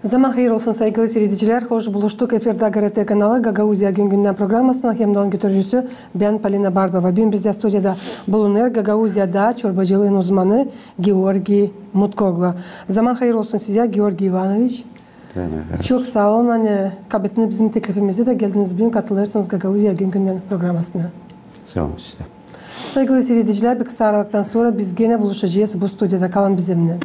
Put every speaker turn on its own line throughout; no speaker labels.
Zaman hayır olsun saygılı seyirciler. Hoş buluştuk. Efirde GRT kanalı Gagauzya Gün programmasının hemden götürücüsü ben Polina Barbova. Bugün bizde stüdyoda bulunuyor Gagauzya'da çorbacılığın uzmanı Georgi Mutkoglu. Zaman hayır olsun size Georgi Ivanoviç. Çok sağ olun. Hani kabetine bizim teklifimizde de geldiniz. Bugün katılırsınız Gagauzya Gün programmasına.
Sağ olun size.
Saygılı seyirciler, bir kısa aralıktan sonra biz gene buluşacağız bu stüdyoda. Kalın bizimle.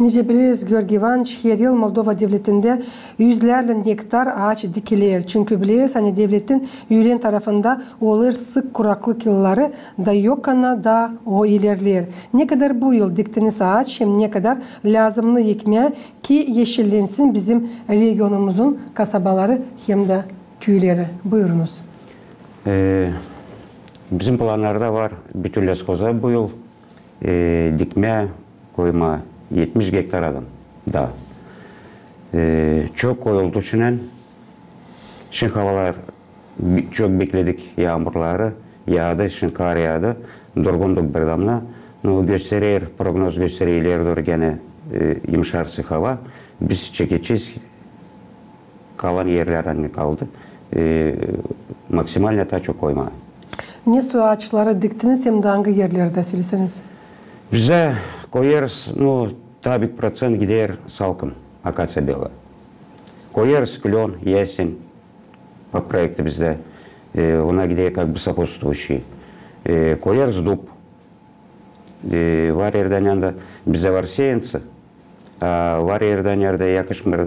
Nice biliriz Georgi Ivanoviç, her yıl Moldova devletinde yüzlerle hektar ağaç dikilir. Çünkü biliriz hani devletin üyeler tarafında olur sık kuraklık yılları da yok ana da o ilerler. Ne kadar bu yıl diktiniz ağaç hem ne kadar lazımlı ekmeğe ki yeşillensin bizim regionumuzun kasabaları hem de köyleri. Buyurunuz.
Bizim planlarda var bütün leskoza bu yıl dikme koyma 70 hektar adam da. Çok koyuldu düşünen. Şimdi havalar çok bekledik yağmurları. Yağdı, şimdi kar yağdı. Durgunduk bir damla. No, gösterir, prognoz gösterir ileri doğru gene yumuşarsa hava. Biz çekeceğiz. Kalan yerler hani kaldı. Maksimal neta çok koyma.
Ne su ağaçları diktiniz hem de hangi yerlerde söyleseniz?
Bize koyarız, tabi процент gider salkım, akasya bela. Koyarız klon, ясень, по проекту bizde, ona gider как бы сопутствующий. Koyarız dub. Var yerden yanında bizde var seyinci, var yerden yerde yakışmır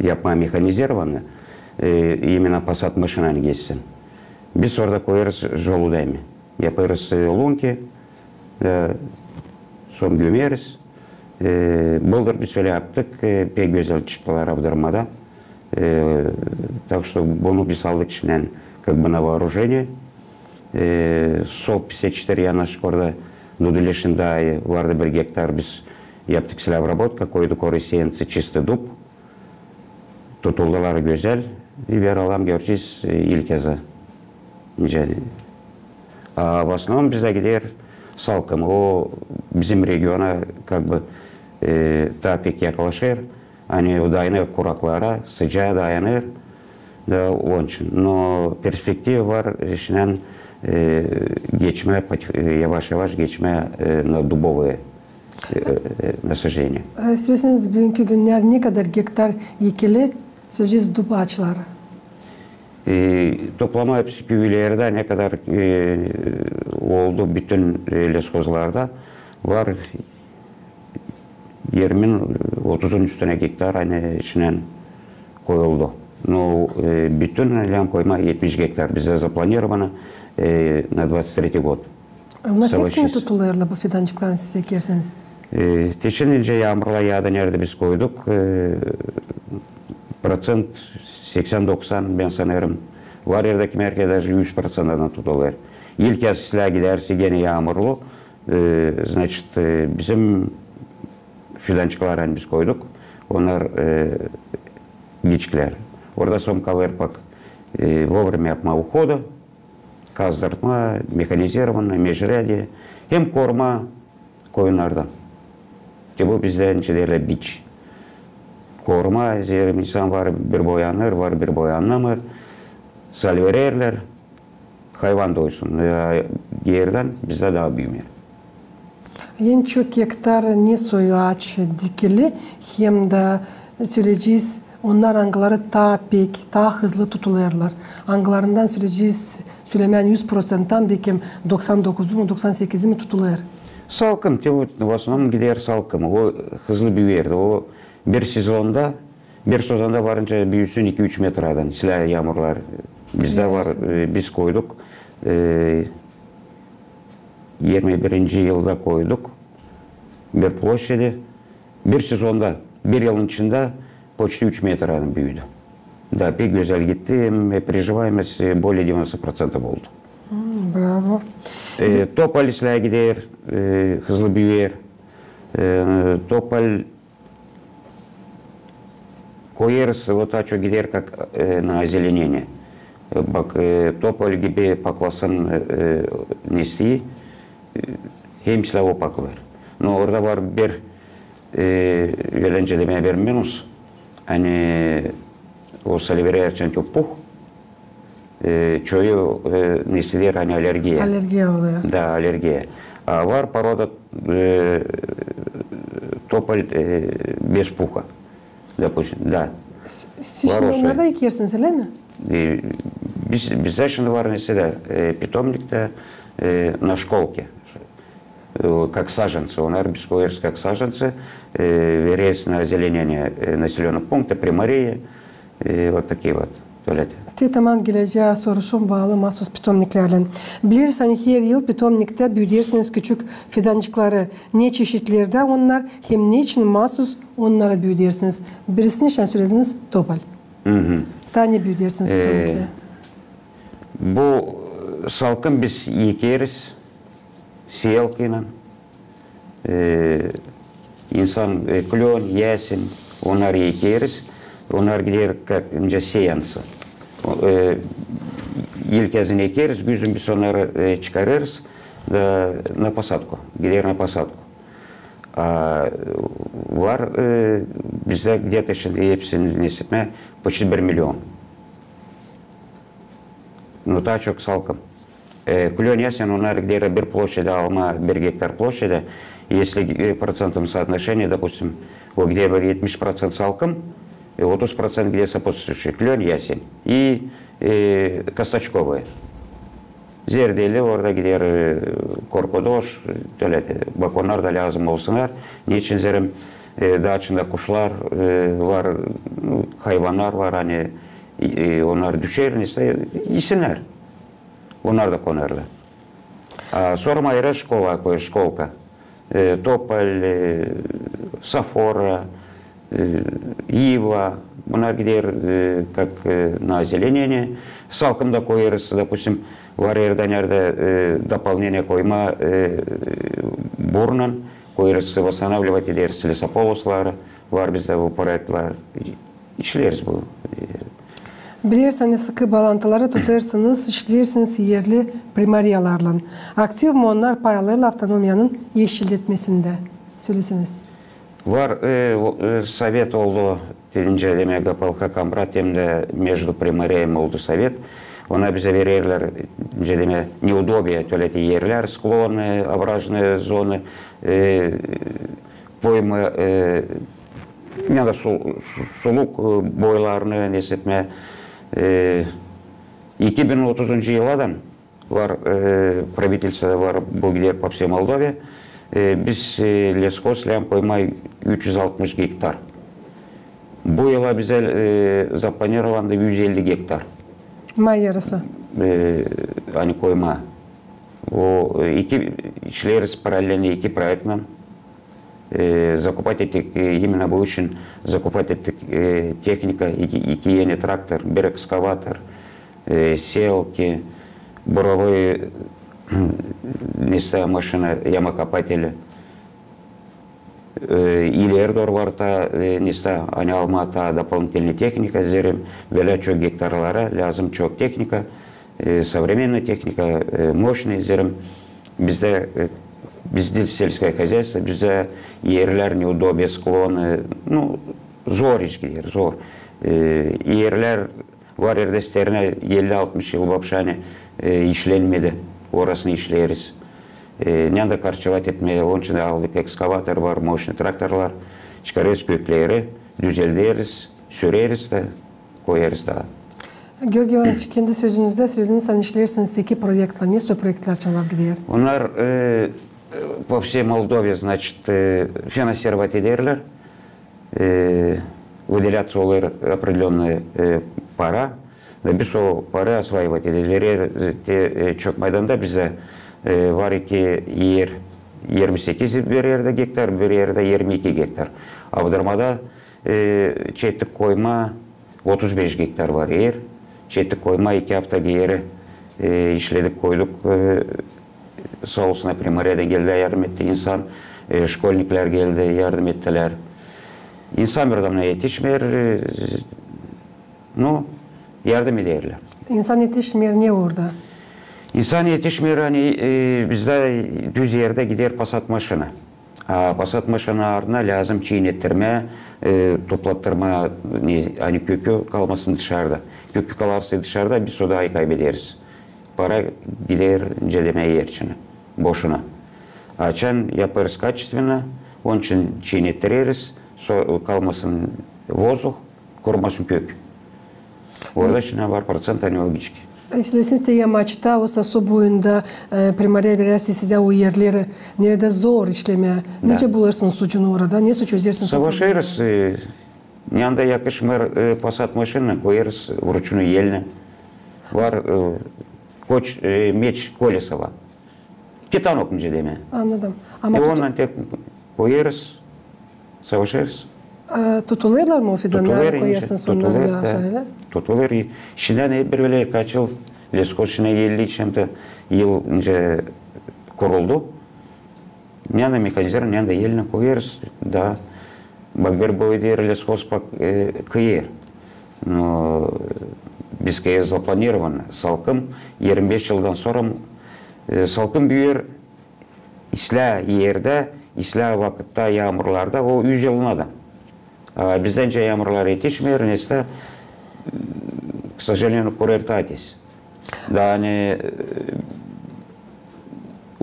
yapma mekanizirованно, именно посад машинani geçsin. Biz orada koyarız жолудами, yaparız lunki, son gömeriz. Buldur biz öyle yaptık. Pek güzel çıktılar abdurmada. Так что bunu biz aldık içinden как бы на вооружение. Sol 54 yanaşık orada Nudulешinde vardı bir hektar biz yaptık silah обработка, koyduk oraya seyinci çisti dub. Tutuldular güzel. Biber alam göreceğiz ilk kez. В основном bizde gider salkım. O bizim regiona как бы daha pek yaklaşır. Hani dayanır kuraklara, sıcağa dayanır. Da onun için. No perspektifi var. İşte geçme, yavaş yavaş geçme na dubovые насаждения.
Söyleseniz bugünkü günler ne kadar hektar ekili söyleyeceğiz dub ağaçları?
Toplama hepsi köylerde ne kadar oldu bütün leskozlarda var 20-30'un üstüne hektar hani içinden koyuldu. No, bütün lan koyma 70 hektar bize запланировано на 23 год.
Onlar hepsini tutuluyorlar bu fidancıkların siz ekerseniz?
Geçen yağmurla yağdı nerede biz koyduk. Процент 80-90 ben sanırım. Var yerdeki merkezde 100%'dan tutuluyor. İlk kez silah giderse gene yağmurlu. Значит, bizim fidancıklar hani biz koyduk. Onlar geçkiler. Orada son kalır bak. Vовремя yapma uhoda, kazdırtma, mekanizirованно, межрядье, hem koruma koyunlardan. Bu bizden içeride biç. Koruma, insan var bir boyanır, var bir boyanlamır. Salvererler, hayvan doysun. Yerden bizde daha büyümüyor.
En çok hektar ne soyu ağaç dikili hem de söyleyeceğiz onlar angıları daha pek, daha hızlı tutuluyorlar. Angılarından söyleyeceğiz söylemeyen 100%'dan belki 99'u mu 98'i mi tutuluyor?
Salkım, в основном gider salkım. O hızlı büyür. O bir sezonda varınca büyüsün 2-3 metreden silah yağmurlar bizde var. Biz koyduk. 21. yılda koyduk. Bir ploşedi. Bir sezonda, bir yılın içinde почти 3 metreden büyüdü. Da pek güzel gitti. Приживаемость более 90% oldu.
Bravo.
Topal silah gider, hızlı büyür. Topal koyarız, вот так gider как на озеленение. Bak topoll gibi paklasın nesliği hemsile opaklar. No orada var bir öğrenci demeye vermiyoruz. Hani o salivere erçen köpuh. Çoğu nesiller hani alergiye.
Alergiye oluyor.
Da alergiye. Var paroda toполь без пуха. Допустим, да.
Siz şimdi onları da ekiyorsunuz öyle mi?
Bizde şimdi var mesela питомникte на школке. Как саженцы. Onlar biz koyarız как саженцы. Верясь на озеленение населенных пунктов, примарии. Вот такие вот tuvaleti.
Tetaman geleceğe soruşun bağlı mahsus pitomniklerle. Bilirseniz her yıl pitomnikte büyüdersiniz küçük fidancıkları. Ne çeşitlerde onlar hem ne için mahsus onlara büyüdersiniz. Birisini için söylediniz topal. Daha ne büyüdersiniz pitomnikte?
Bu salkım biz yekeriz. Siyalkıyla. İnsan klon, yasin onları yekeriz. Onlar gider как seyansı. İlk yazını ekeriz, güzün biz onları çıkarırız da na посадку, gider na посадку. Var bizde где-то şimdi hepsini nesitme почти 1 milyon. Ну daha çok salkım. Клен ясен, onlar где-то bir площади alma, 1 гектар площади. Если процентном соотношении, допустим, где 70% салком, 30% где сопутствующий клен, ясень и косточковые. Zerdeli orada gider korkudoş, bakonlar da lazım olsunlar. Niçin zerim dağçında kuşlar var, hayvanlar var hani onlar düşer neyse yesinler. Onlar da konarlar. Sonra ayrı şkola koy, şkolka. Toполь, сафора, ива, bunlar gider как на озеленение. Салком da koyarız, допустим, var yerde nerede дополнение koyma бурнан, koyarız, восстанавливать ederiz, лесополосlar, var bizde bu projeler, işleriz bu.
Bilirseniz sıkı bağlantıları tutarsınız, işlersiniz yerli primariyalarla. Aktif mi onlar paralel avtonomiyanın yeşilletmesinde? Söylesiniz.
Var совет oldu, dedince demek Gapalka Kamrat hem de между примариями oldu совет. Ona bize verirler, demek неудобие, tuvaleti yerler, sklony, ображенные zone, pойma, yani suluk boylarını nesitme. 2030 yıldan var правительство var bu gider по всей Молдове. Biz leskosleyen koymay 360 gektar. Bu yıla bize zaplanirovanda 150 gektar.
May yarısı.
Hani koyma. O iki işleriz paralelini iki проектно. Закупать этих, именно bu için закупать этих техника, iki yeni traktör, bir ekskavator, селки, буровые машины, ямокопатели. Или Эрдор варта, неста, они алмата дополнительная техника, зерем, веля çok гектарлара, lazım çok техника, современная техника, мощный зерем, bizde сельское хозяйство, bizde yerler неудобие, склоны, ну, zor iş gider, zor. Yerler var yerdesterine 50-60 yıl vapşani işlenmedi, orasını işleriz. Ne de karşıvat etmeye, onun için de aldık ekskavator var, moşni traktörler, çıkarız kökleri, düzelderiz, süreriz de, koyarız da.
Georgi Ivanoviç, kendi sözünüzde söylediniz, sen işlersiniz iki projeler, ne projeler çalar gidiyor?
Onlar по всей Молдове, значит, финансировать ederler, выделяться определенная пара, biz o para осваивать ederiz. Çok maydanda bize var iki yer 28 bir yerde gektar, bir yerde 22 gektar. Avdırmada çetik koyma 35 gektar var yer. Çetik koyma 2 hafta yeri işledik koyduk. Sağ olsun primariyeden geldi yardım etti insan. Şkolnikler geldi yardım ettiler. İnsan bir adamına yetişmiyor. No, yardım ederler.
İnsan yetişmiyor, ne orada?
İnsan yetişmiyor, hani bizde düz yerde gider Passat maşını. Passat maşını ardına lazım çiğnettirme, toplattırma, hani kökü kalmasın dışarıda. Kökü kalırsa dışarıda biz o dahi kaybederiz. Para gider cedemeye yer içine, boşuna. Açan yaparız kaçtığına, onun için çiğnettiririz, kalmasın воздух, kurumasın kök. Orada şimdi var процент, hani o küçük.
Siz de yamaçta, o su boyunda primariye vererse size o yerleri nerede zor işleme. Nece bulursun suçunu orada? Ne suç çözersin?
Savaşırız. Yanda yakışmır Passat maşını koyarız vuruşunu yeline. Var koç meç kolesi var. Titan okumucu deme.
Anladım. Ama
ondan tek koyarız, savaşırız.
Tutuluyorlar mı o fidanları koyarsın sonlarına aşağıya?
Tutulur. Şimdi bir böyle kaç yıl Leskoz şimdi 50 şimdi yıl önce kuruldu. Yanda mekanizm, yanda yeline koyarız da bir boyda Leskoz kıyır. Bizde zaplanirovan salkım 25 yıldan sonra salkım büyür isla yerde, isla vakitte yağmurlarda o 100 yılına da. Bizden yağmurlar yetişmiyor, neyse, к сожалению, kurertadis. Da hani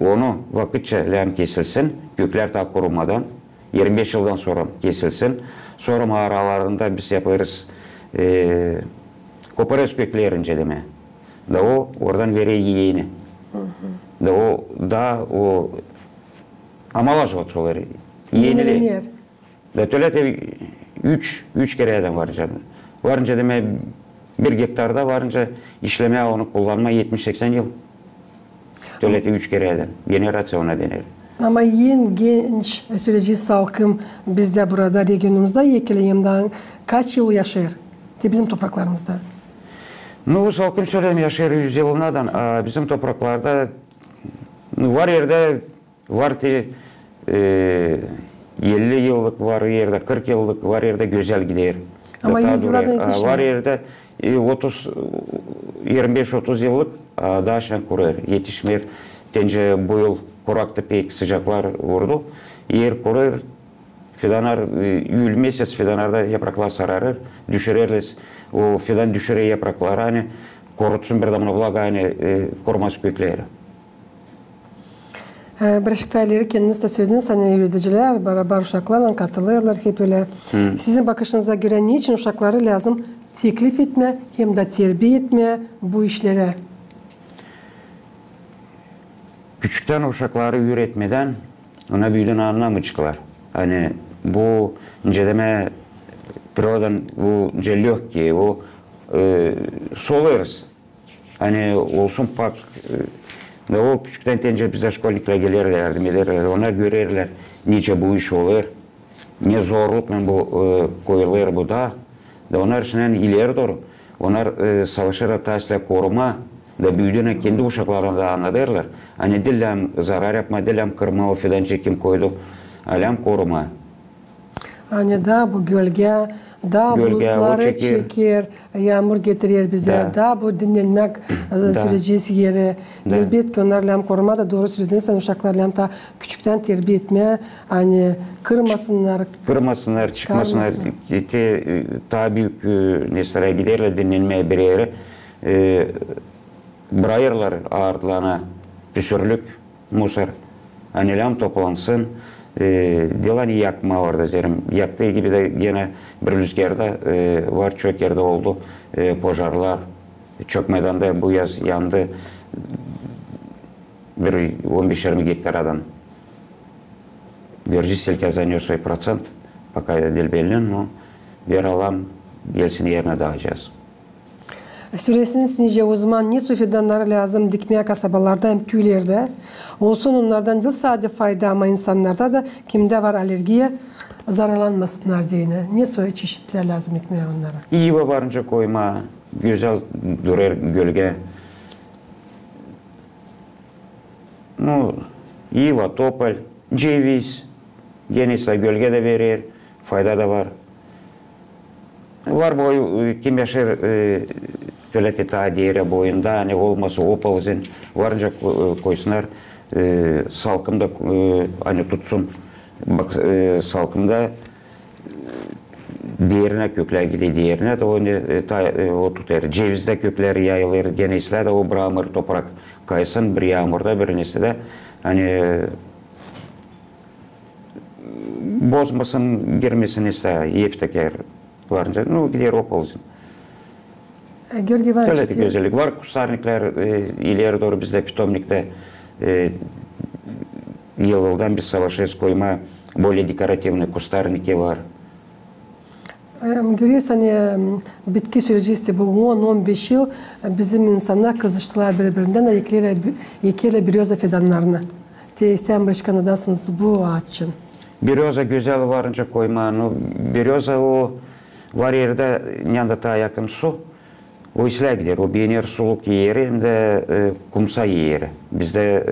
onu vakitçe lem kesilsin, kökler daha kurumadan, 25 yıldan sonra kesilsin. Sonra mağaralarında biz yaparız, koparız köklerince deme. Da o oradan veri yiyeni. Da o amalajvat oları.
Yenilenir.
Da tölete 3 kere adam var canım. Varınca deme 1 hektarda varınca işlemeye onu kullanma 70-80 yıl. Tölete 3 kere adam. Generasyona denir.
Ama en genç süreci salkım bizde burada regionumuzda yekeleyimden kaç yıl yaşar? Bizim topraklarımızda.
Bu salkım söyleyeyim yaşar 100 yılından. Bizim topraklarda var yerde var 50 yıllık var yerde, 40 yıllık var yerde güzel gider.
Ama 100 yıllarda yetişmiyor.
Var yerde 25-30 yıllık daha şan kurar, yetişmiyor. Tence bu yıl kurakta pek sıcaklar vurdu. Yer kurar, fidanlar, Eylül mesez fidanlarda yapraklar sararır, düşürürler. O fidan düşürür yaprakları, hani korutsun bir damla vlaga, hani korumaz kökleri.
Birleşiklerleri kendiniz de söylediniz, hani yürütücüler, beraber uşaklarla katılırlar hep öyle. Sizin bakışınıza göre niçin uşakları lazım teklif etme, hem de terbiye etme bu işlere?
Küçükten uşakları üretmeden ona büyüdüğün anlamı çıkar. Hani bu incedeme prirodan bu celyok ki o solarız. Hani olsun pak o küçükten tence bizde şkolnikle gelirler, yardım ederler. Onlar görürler nice bu iş olur. Ne zorlukla bu koyulur bu da. Onlar için ileri doğru. Onlar savaşarak taşla koruma da büyüdüğüne kendi uşaklarına da anlatırlar. Hani dillem zarar yapma, dillem kırma, o fidan çekim koydu. Alem koruma.
Hani da bu gölge, da bulutları çeker, yağmur getirir bize, da bu dinlenmek süreci yeri. Elbette ki onlarla koruma da doğru söylediniz. Hani uşaklarla da küçükten terbiye etme, hani kırmasınlar.
Kırmasınlar, çıkmasınlar. Daha büyük nesnelere giderler dinlenmeye bir yere. Bırakırlar ağırlığına püsürlük, musar. Hani lam toplansın. Delani yakma orada derim. Yaktığı gibi de gene bir rüzgarda var, çok yerde oldu. Pojarlar, çok meydanda bu yaz yandı. Bir 15-20 hektardan. Верджитель занес свой процент, пока del belli, но bir alan gelsin yerine dağacağız.
Süresiniz nice uzman, ne su fidanları lazım dikmeye kasabalarda hem köylerde. Olsun onlardan da sadece fayda ama insanlarda da kimde var alergiye zararlanmasınlar diyene. Ne su çeşitler lazım dikmeye onlara?
İyi varınca koyma, güzel durar gölge. İyi var, topal, ceviz, genişle gölge de verir, fayda da var. Var bu kim yaşar töleti ta diğeri boyunda, hani olması opalızın varınca koysunlar, salkımda hani tutsun, bak salkımda diğerine kökler gidiyor, diğerine de o tutar. Cevizde kökleri yayılır, gene de o bıramır toprak kaysın, bir yağmurda bir nesi de hani bozmasın, girmesin ise yiyip teker varınca, gider opalızın.
Georgi Ivanoviç,
Öyle bir güzellik var. Kuşlarnikler ileri doğru bizde pitomnikte yıldan bir savaşız koyma böyle dekoratifli kuşlarniki var.
Görüyoruz hani bitki süreci işte bu 10-15 yıl bizim insanlar kızıştılar birbirinden ekiyle biryoza fidanlarını. İsteyen başkanıdasınız bu ağaç için.
Biryoza güzel varınca koyma. Biryoza o var yerde yanında yakın su. O işler gider. O bir yer suluk yeri hem de kumsa yeri. Bizde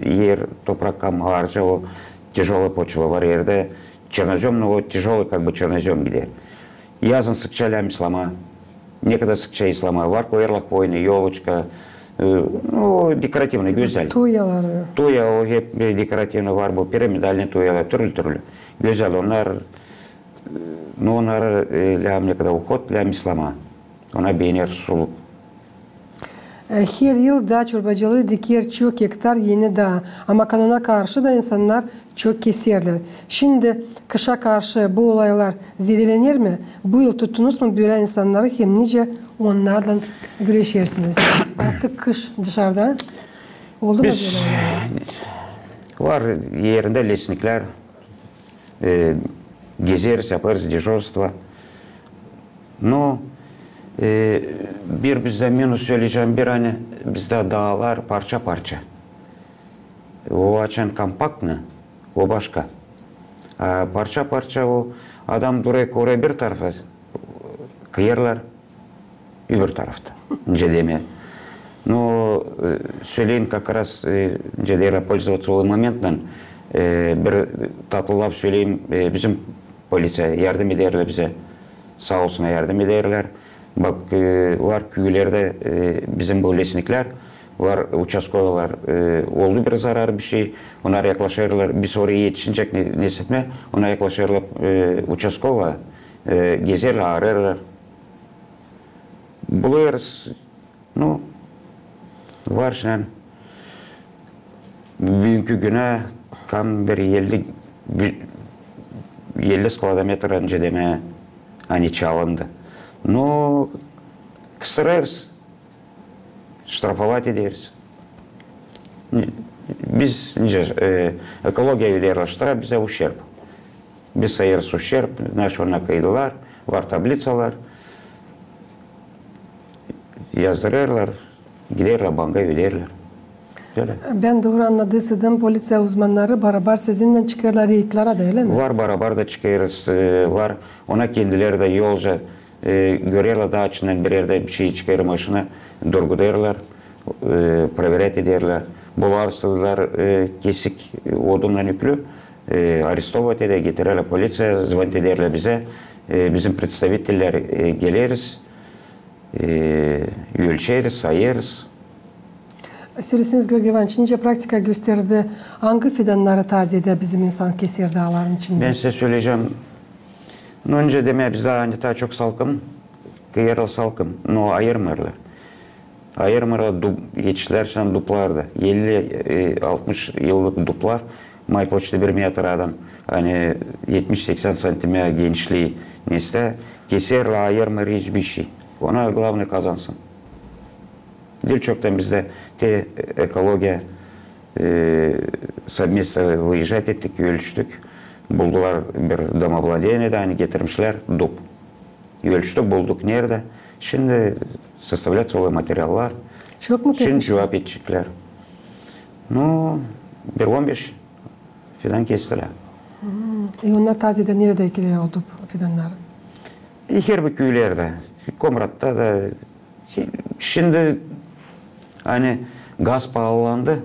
yer toprak kam harca o тяжелая почва var yerde. Чернозем, но вот тяжелый как бы чернозем gider. Yazın sıkça lemislama. Ne kadar sıkça islama var. Koyarlak boynu, yolочка. O dekoratifli güzel.
Tuyaları.
Tuya o hep dekoratifli var. Bu piramidalni tuyalar türlü. Güzel onlar. Onlar ne kadar ukot lemislama. Ona beğenir suluk.
Her yıl da çorbacılığı diker çok hektar yeni dağ. Ama kanuna karşı da insanlar çok keserler. Şimdi kışa karşı bu olaylar zedelenir mi? Bu yıl tuttunuz mu böyle insanları hem nice onlarla güreşersiniz? Artık kış dışarıda. Oldu mu böyle olaylar?
Var yerinde lesnikler. Gezeriz, yaparız дежурство. No, bir bizde minus söyleyeceğim bir hani bizde dağlar parça parça. O açan kompaktlı, o başka. Parça parça o adam oraya bir tarafa kıyırlar, öbür tarafta. Дeme. Но söyleyeyim как раз cedere пользоваться o momentten bir tatlılar söyleyeyim bizim polise yardım ederler bize. Sağ olsun yardım ederler. Bak var köylerde bizim bu lesnikler var, участковыlar oldu bir zarar bir şey. Onlar yaklaşırlar, biz oraya yetişecek nesitme. Onlar yaklaşırlar участковыğa gezerler, ararlar. Buluyoruz. No, var şimdi. Bugünkü güne kam bir 50 kilometre önce deme hani çalındı. Но kısırırız, штрафовать ederiz. Biz ekologiya verirler штраф, bize ущерб. Biz sayarız ущерб, naş ona kaydılar, var tablisalar. Yazdırırlar, giderler banka verirler.
Ben doğru anladıysam politsiya uzmanları beraber sizinle çıkarlar reydlara da öyle mi?
Var beraber de çıkarız, var. Ona kendileri de yolca görürler daha içinden bir yerde bir şey çıkarmışını durgularlar, proverят ederler. Bularsalar kesik odundan yüklü, arestovat eder, getirirler polisiya, zvont ederler bize. Bizim представителler geliriz, ölçeriz, sayarız.
Söyleseniz Georgi Ivanoviç, nice praktika gösterdi. Hangi fidanları tazede bizim insan keser dağların içinde?
Ben size söyleyeceğim. Önce deme bizde hani daha çok salkım, kıyarlı salkım, no ayırmırlar. Ayırmırlar yetişler şimdi duplarda. 50-60 yıllık duplar, may почти 1 metre adam. Hani 70-80 santime genişliği neyse, keserle ayırmır hiçbir şey. Ona главное kazansın. Dil çoktan bizde ekologiya совместно выезжать ettik, ölçtük. Buldular bir домовладение'de hani getirmişler dub. Ölçtük, bulduk nerede. Şimdi составляются o materyallar.
Çok mu kesmişler?
Şimdi cevap edecekler. No, bir 15 fidan kestiler.
Onlar tazede nerede ekiliyor o dub fidanları?
Her bir köylerde, Komrat'ta da. Şimdi hani gaz pahalandı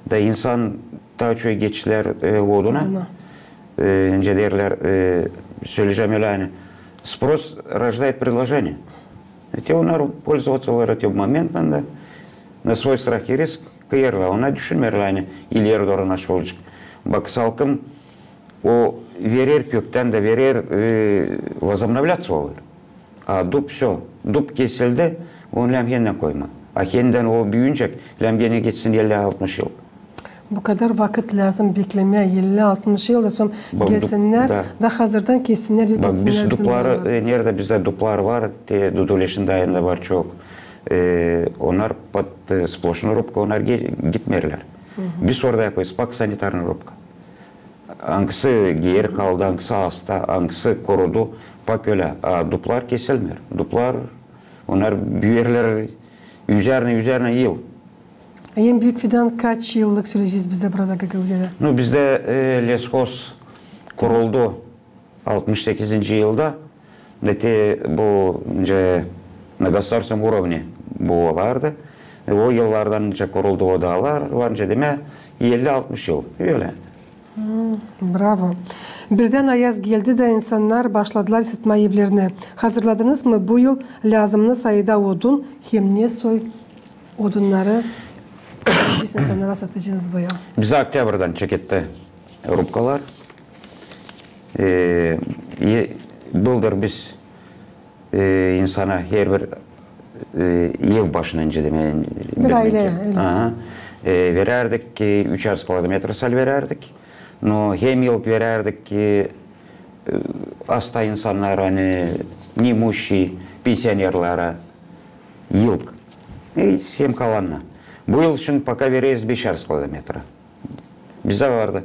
da insan daha çok geçtiler oduna. Önce derler, söyleyeceğim öyle hani, sпрос рождает предложение. Те onlar пользоваться олар те моментында на свой страх и риск кыйырла. Она düşünmерла аны илер дорына шолчик. Бак салкым о верер пөктен да верер возобновляться olur. А дуб все, дуб kesildi, onu lemgenle koyma. А yeniden o büyüyecek, lemgene geçsin 50-60 yıl.
Bu kadar vakit lazım beklemeye 50-60 yıl da sonra gelsinler da hazırdan kesinler yok etsinler.
Biz duplar, nerede bizde duplar var, duduleşin dayında var çok. Onlar под сплошную рубку, onlar gitmerler. Biz orada yapıyoruz, bak sanitarna rubka. Hangisi giyer kaldı, hangisi hasta, hangisi korudu, bak öyle. Duplar kesilmiyor. Duplar, onlar büyürler üzerine yıl.
En büyük fidan kaç yıllık süreceğiz bizde burada Gagauziya'da?
Bizde Leshoz kuruldu 68. yılda. Bu на государственном уровне bu olardı. O yıllardan önce kuruldu o dağlar. Önce deme 50-60 yıl. Öyle.
Bravo. Birden ayaz geldi de insanlar başladılar ısıtma evlerine. Hazırladınız mı bu yıl lazımlı sayıda odun? Hem ne soy odunları insanlara satacağınız bu yıl?
Bize Oktyabr'dan çeketti rubkalar. Bıldır biz insana her bir ev başına önce demeyin.
Bir aile.
Vererdik 3,5 kilometre sal vererdik. No hem yıl vererdik ki hasta insanlar hani немущие pensionerlara yıl hem kalanına. Bu yıl için пока veririz 5,5 kilometre. Bizde vardı.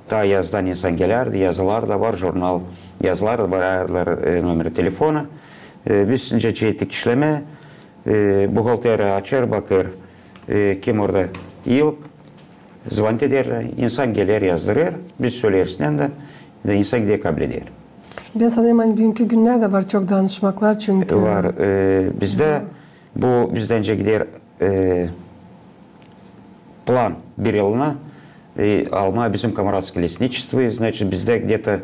Ta yazdan insan gelerdi, yazılar da var, jurnal yazılar da var, numara telefona. Biz şimdi çeytik işleme, buhalteri açar, bakır, kim orada yıl, zvant ederler, insan gelir yazdırır, biz söylerinden de insan gidiyor kabul eder.
Ben sanırım hani bugünkü günlerde var çok danışmaklar çünkü.
Var, bizde bu bizden önce gider plan bir yılına, alma bizim Камарадское лесничество, значит, bizde где-то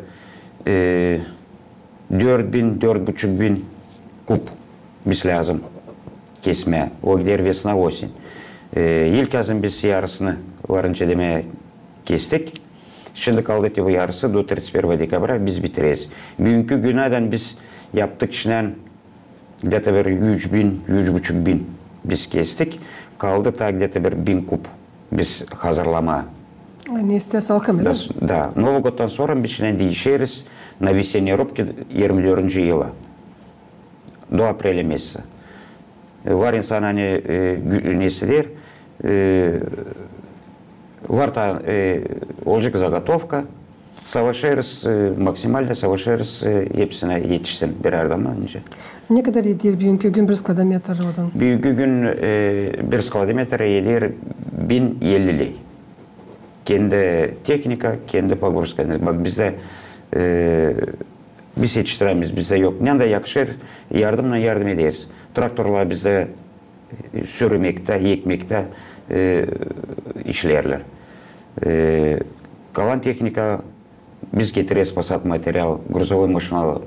4.000-4.500 kub biz lazım kesmeye. O gider vesna osin. İlk azın biz yarısını varınca demeye kestik. Şimdi kaldı bu yarısı do 31 dekabra biz bitiririz. Bugünkü günadan biz yaptık işten где-то bir 100.000-100.500 biz kestik. Kaldı ta где-то bir 1000 kub biz hazırlama.
Ne isterse halkım.
Da. Новый годдан sonra biz şimdi değişiriz. На весенней рубке 24. yıla. Do апреля месяца. Var insan hani nesidir? Var da olacak заготовка. Savaşırız, maksimально savaşırız hepsine yetişsin birer zaman önce.
Ne kadar yedir bugünkü gün bir kilometre odun?
Bugünkü gün bir kilometre yedir 1050 lei. Kendi teknika, kendi pogorska. Bak bizde biz yetiştiremiz, bizde yok. Ne de yakışır, yardımla yardım ederiz. Traktörler bizde sürmekte, ekmekte işlerler. Kalan teknika biz getiririz pasat materyal, грузовой машина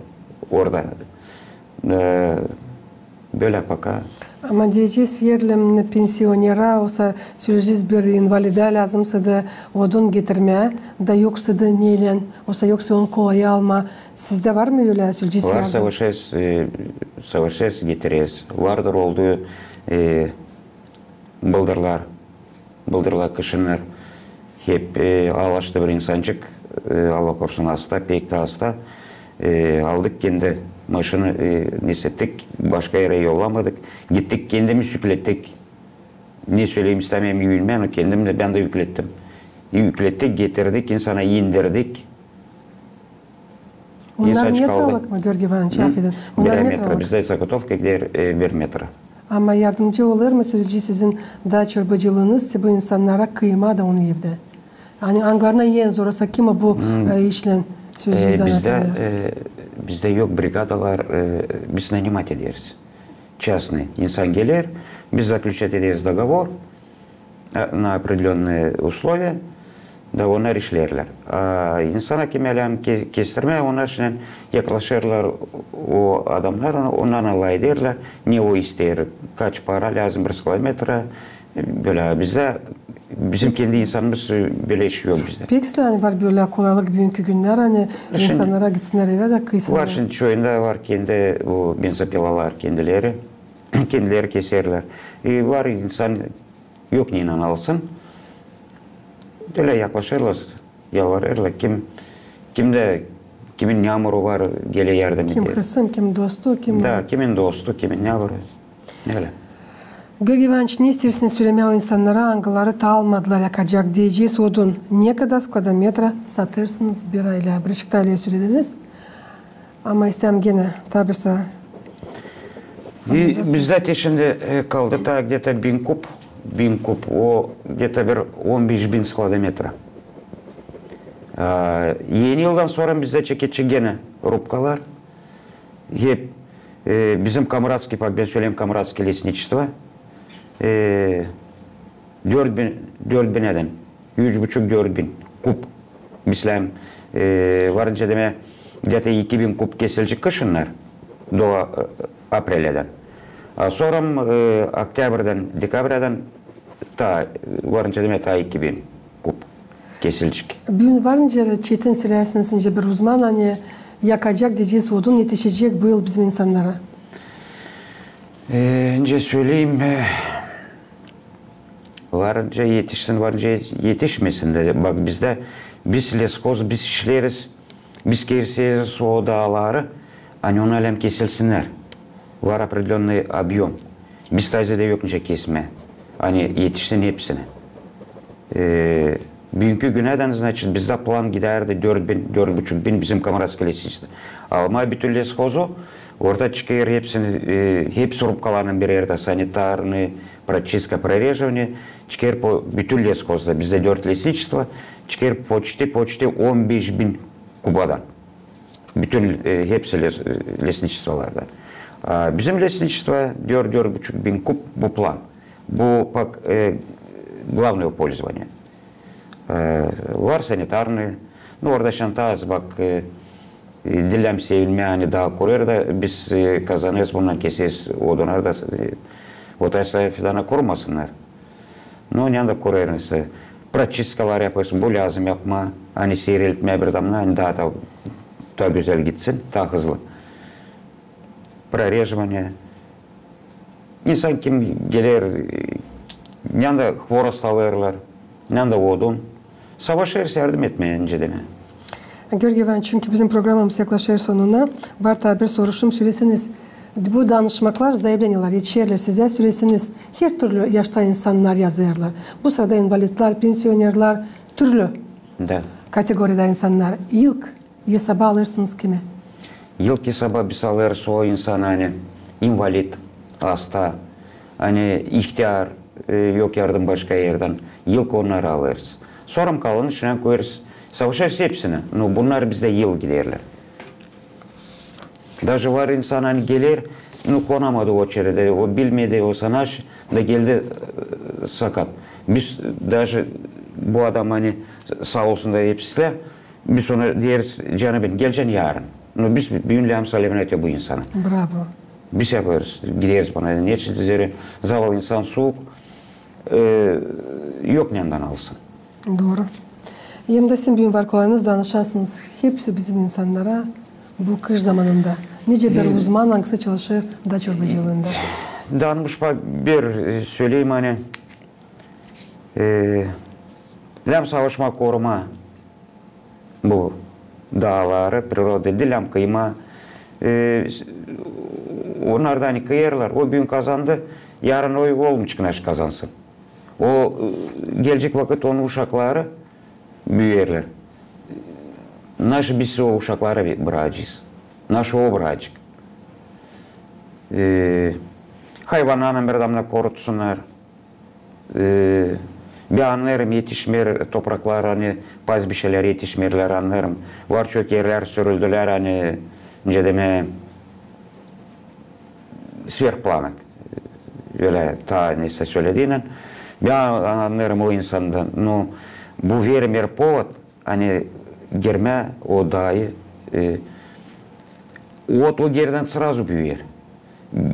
orada. Böyle пока.
Ama diyeceğiz yerli pensionera olsa süreceğiz bir invalide lazımsa da odun getirmeye da yoksa da neyle olsa yoksa onu kolay alma. Sizde var mı öyle süreceğiz yardım?
Var savaşız getiririz. Vardır olduğu bıldırlar, kışınlar. Hep ağlaştı bir insancık. Allah korusun hasta, pek de hasta. Aldık kendi maşını nesettik, başka yere yollamadık. Gittik kendimiz yüklettik. Ne söyleyeyim istemem yüklenmem, kendim de ben de yüklettim. Yüklettik, getirdik, insana indirdik.
Onlar metralık mı Görgevan Çafidin?
Onlar metre, bizde заготовка gider 1 metre.
Ama yardımcı olur mu sizin da çorbacılığınız bu insanlara kıyma da onu evde? Yani anlarına en zor olsa kim bu işle süreci zannedenler?
Bizde yok brigadalar, biz нанимать ederiz. Частный insan gelir, biz заключать ederiz договор на определенные условия. da onlar işlerler. İnsana kimelem kestirme, onlar için yaklaşırlar o adamlar, ondan alay derler. Ne o ister, kaç para lazım, 1 kilometre. Böyle bizde, bizim kendi insanımız böyle iş yok bizde.
Peki hani var böyle kolaylık bugünkü günler hani insanlara gitsinler eve de kıysınlar.
Var şimdi çoğunda var kendi o benzopilalar kendileri keserler. Var insan yok neyle alsın. Öyle yaklaşırlar, yalvarırlar. Kimin yağmuru var, gele yardım ediyor.
Kim kısım, kim dostu, kim...
Da, kimin dostu, kimin yağmuru. Öyle.
Georgi Ivanoviç, ne istersin söylemeye o insanlara hangileri ta almadılar yakacak diyeceğiz odun. Ne kadar kilometre satırsınız bir ayla? Birçok aileye söylediniz. Ama istem gene tabi sa.
Bizde şimdi kaldı da где-то 1000 kup, o где-то bir 15.000 kilometre. Yeni yıldan sonra bizde çekici gene rubkalar. Hep bizim Kamratski, bak ben söyleyeyim Kamratski Lesniçeство. 4000 eden, 3,5-4.000 kup. Mesela varınca deme где-то 2000 kup kesilecek kışınlar do aprelden. Sonra oktyabrdan, dekabrdan ta varınca deme ta 2000 kup kesilecek.
Bugün varınca çetin süresince bir uzman hani yakacak diyeceğiz odun yetişecek bu yıl bizim insanlara.
Önce söyleyeyim, varınca yetişsin, varınca yetişmesin de. Bak bizde, biz leskoz, biz işleriz, biz kerseriz o dağları, hani ona alem kesilsinler. Var определенный объем. Biz tazede yok nice kesme. Hani yetişsin hepsine. Bugünkü güneden значит bizde plan giderdi 4.000 bizim Kamratski Lesniçeство. Almay bütün leskozu, orada çıkıyor hepsi rubkalarının bir yerde sanitarный, прочистка, прореживание, çıkıyor bütün leskozda. Bizde 4 Lesniçeство, çıkıyor почти 15.000 kubadan. Bütün hepsi Lesniçesto'larda. Bizim Lesniçество 4-4,5 kup bu plan. Bu bak главное пользование. Var sanitarный, orada şantaz bak dilem sevilme hani daha kuruyor da biz kazanırız bundan keseriz odunları da otaysa fidana kurmasınlar. Ne da kuruyoruz. Proçistkalar yaparsın, bu lazım yapma. Hani seyreltmeye bir damla hani daha güzel gitsin, daha hızlı. Прореживание. İnsan kim gelir, ne da hvorast alırlar, ne da odun. Savaşırsa yardım etmeye önceden.
Georgi Ivanoviç, çünkü bizim programımız yaklaşır sonuna. Var tabi bir soruşum süresiniz. Bu danışmaklar zayıflanıyorlar, yetişirler size süresiniz. Her türlü yaşta insanlar yazarlar. Bu sırada invalidler, pensiyonerler, türlü kategoride insanlar. İlk hesaba alırsınız kimi?
İlk hesaba biz alırız o insan hani invalid, hasta, hani ihtiyar, yok yardım başka yerden. İlk onları alırız. Sonra kalanı içine koyarız. Savaşırız hepsini. Bunlar bizde yıl giderler. Даже var insan hani gelir, konamadı o çerede, o bilmedi o sanaş da geldi sakat. Biz даже bu adam hani sağ olsun da hepsiyle biz ona diyeriz canım benim geleceksin yarın. Biz büyünle emsalemini ediyor bu insana.
Bravo.
Biz yaparız, gideriz bana. Neçin üzeri zavallı insan soğuk yok neden alsın.
Doğru. Hem de sizin bugün var kolayınız danışarsınız. Hepsi bizim insanlara bu kış zamanında. Nice bir uzman hangisi çalışır da çorbacılığında.
Danmış bak bir söyleyeyim hani lem savaşma koruma bu dağları, priroda, dilem kıyma onlardan hani kıyarlar. O gün kazandı, yarın o olmuş kınaş kazansın. O gelecek vakit onun uşakları büyürler. Biz o uşakları bırakacağız. Naşı o bırakacak. Hayvanlarını bir damla korutsunlar. Bir anlarım yetişmer topraklar hani bazı bir şeyler yetişmerler anlarım. Var çok yerler sürüldüler hani ne deme sverplanak. Öyle ta neyse söylediğinden. Bir anlarım o insandan. Bu vermer povod, hani germe o dayı, o gerden сразу büyür.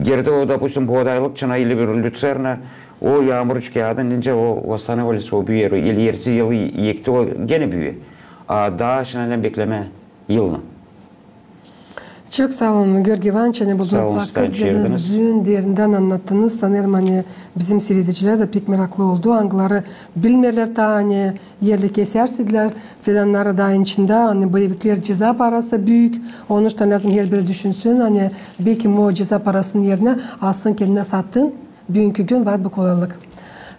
Gerde o, допустим, подайлыкчына или bir люцерна, o yağmur çıkıyordun, ince o восстанавливается, o büyür, или ertesi yılı yekti, o gene büyür. A daha şundan bekleme yılını.
Çok sağ olun Georgi Ivanoviç, hani bulduğunuz vakitleriniz büyün derinden anlattınız. Sanırım hani bizim seyrediciler de pek meraklı oldu. Angları bilmerler ta hani yerli kesersidiler. Fidanları da içinde hani beylikler ceza parası büyük. Onun için lazım her biri düşünsün. Hani belki o ceza parasının yerine alsın kendine sattın. Bugünkü gün var bu kolaylık.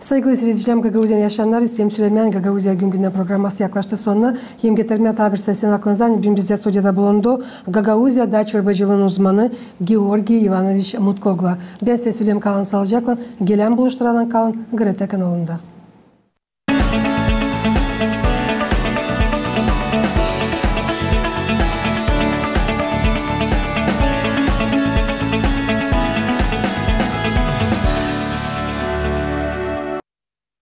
Saygılı seyredicilerim, Gagauzya yaşayanlar istedim Süleyman Gagauzya gün programması yaklaştı sonuna. Hem getirmeye tabir sesini aklınızdan bir bizde stüdyoda bulundu. Gagauzya çorbacılığın uzmanı Georgi Ivanoviç Mutkoglu. Ben size söyleyeyim, kalın sağlıcakla. Gelen buluşturadan kalın Grete kanalında.